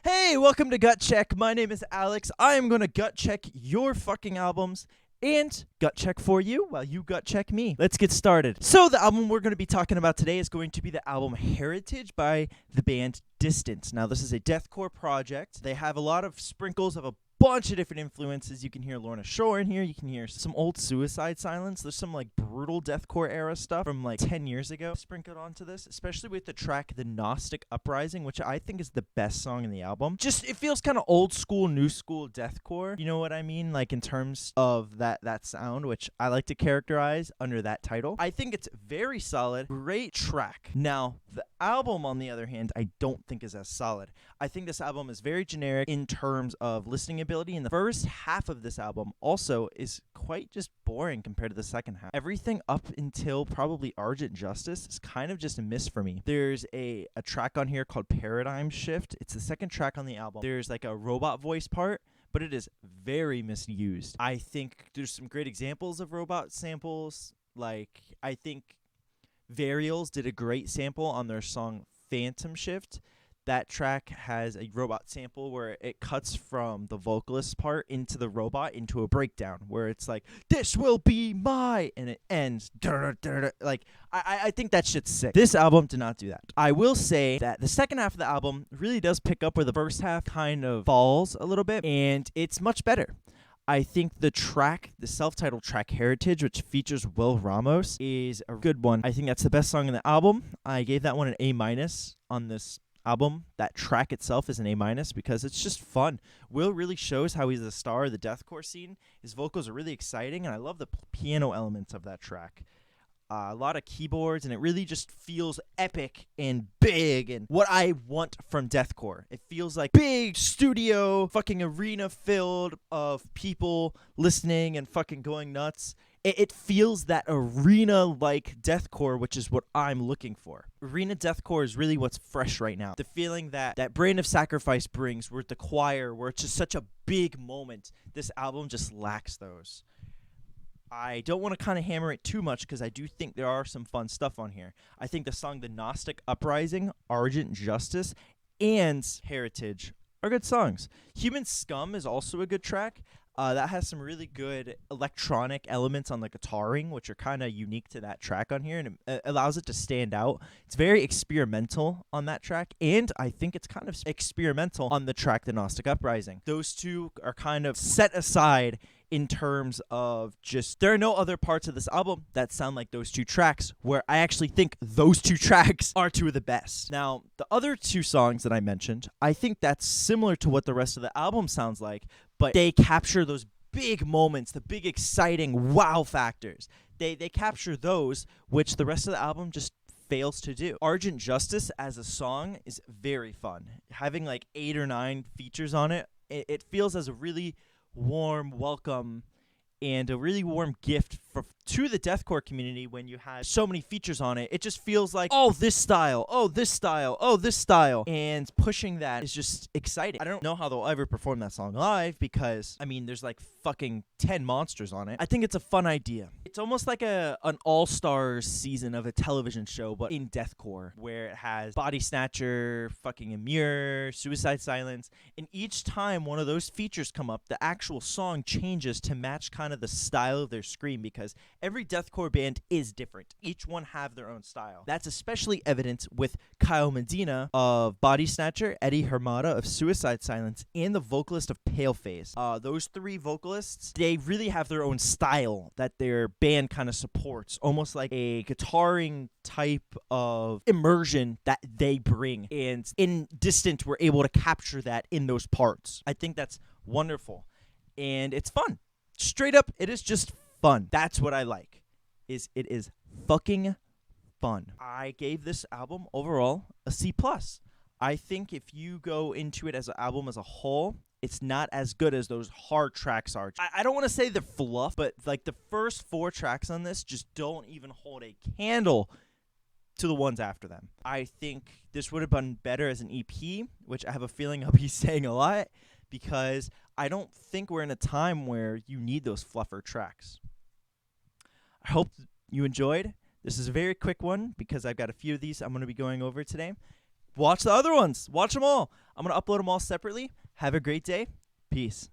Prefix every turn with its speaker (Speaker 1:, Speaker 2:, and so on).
Speaker 1: Hey, welcome to Gut Check. My name is Alex. I am going to gut check your fucking albums and gut check for you while you gut check me. Let's get started. So, the album we're going to be talking about today is going to be the album Heritage by the band Distance. Now, this is a deathcore project. They have a lot of sprinkles of a bunch of different influences. You can hear Lorna Shore in here. You can hear some old Suicide Silence. There's some like brutal deathcore era stuff from like 10 years ago sprinkled onto this, especially with the track The Gnostic Uprising, which I think is the best song in the album. Just it feels kind of old school, new school deathcore. You know what I mean? Like in terms of that sound, which I like to characterize under that title. I think it's very solid, great track. Now, the album, on the other hand, I don't think is as solid. I think this album is very generic in terms of listening ability, and the first half of this album also is quite just boring compared to the second half. Everything up until probably Argent Justice is kind of just a miss for me. There's a track on here called Paradigm Shift. It's the second track on the album. There's like a robot voice part, but it is very misused. I think there's some great examples of robot samples. Like, I think Varials did a great sample on their song Phantom Shift. That track has a robot sample where it cuts from the vocalist part into the robot into a breakdown where it's like, this will be my, and it ends. Like, I think that shit's sick. This album did not do that. I will say that the second half of the album really does pick up where the first half kind of falls a little bit, and it's much better. I think the self-titled track Heritage, which features Will Ramos, is a good one. I think that's the best song in the album. I gave that one an A- on this album. That track itself is an A- because it's just fun. Will really shows how he's a star of the deathcore scene. His vocals are really exciting, and I love the piano elements of that track. A lot of keyboards, and it really just feels epic and big and what I want from deathcore. It feels like big studio, fucking arena filled of people listening and fucking going nuts. It feels that arena-like deathcore, which is what I'm looking for. Arena deathcore is really what's fresh right now. The feeling that Brain of Sacrifice brings, where the choir, where it's just such a big moment. This album just lacks those. I don't want to kind of hammer it too much because I do think there are some fun stuff on here. I think the song The Gnostic Uprising, Argent Justice, and Heritage are good songs. Human Scum is also a good track. That has some really good electronic elements on the guitaring, which are kind of unique to that track on here, and it allows it to stand out. It's very experimental on that track, and I think it's kind of experimental on the track The Gnostic Uprising. Those two are kind of set aside in terms of just, there are no other parts of this album that sound like those two tracks, where I actually think those two tracks are two of the best. Now, the other two songs that I mentioned, I think that's similar to what the rest of the album sounds like, but they capture those big moments, the big exciting wow factors. They capture those, which the rest of the album just fails to do. Argent Justice as a song is very fun. Having like 8 or 9 features on it, it feels as a really warm welcome and a really warm gift to the deathcore community when you have so many features on it. It just feels like, oh, this style, oh, this style, oh, this style. And pushing that is just exciting. I don't know how they'll ever perform that song live because, I mean, there's like fucking 10 monsters on it. I think it's a fun idea. It's almost like an all-stars season of a television show, but in deathcore, where it has Body Snatcher, fucking Amir, Suicide Silence, and each time one of those features come up, the actual song changes to match kind of the style of their scream, because every deathcore band is different. Each one have their own style. That's especially evident with Kyle Medina of Body Snatcher, Eddie Hermada of Suicide Silence, and the vocalist of Paleface. Those 3 vocalists, they really have their own style that their band kind of supports, almost like a guitaring type of immersion that they bring. And in Distant, we're able to capture that in those parts. I think that's wonderful. And it's fun. Straight up, it is just fun. That's what I like. It is fucking fun. I gave this album overall a C+. I think if you go into it as an album as a whole, it's not as good as those hard tracks are. I don't want to say they're fluff, but like the first 4 tracks on this just don't even hold a candle to the ones after them. I think this would have been better as an EP, which I have a feeling I'll be saying a lot, because I don't think we're in a time where you need those fluffer tracks. I hope you enjoyed. This is a very quick one because I've got a few of these I'm going to be going over today. watch the other ones. Watch them all. I'm going to upload them all separately. Have a great day. Peace.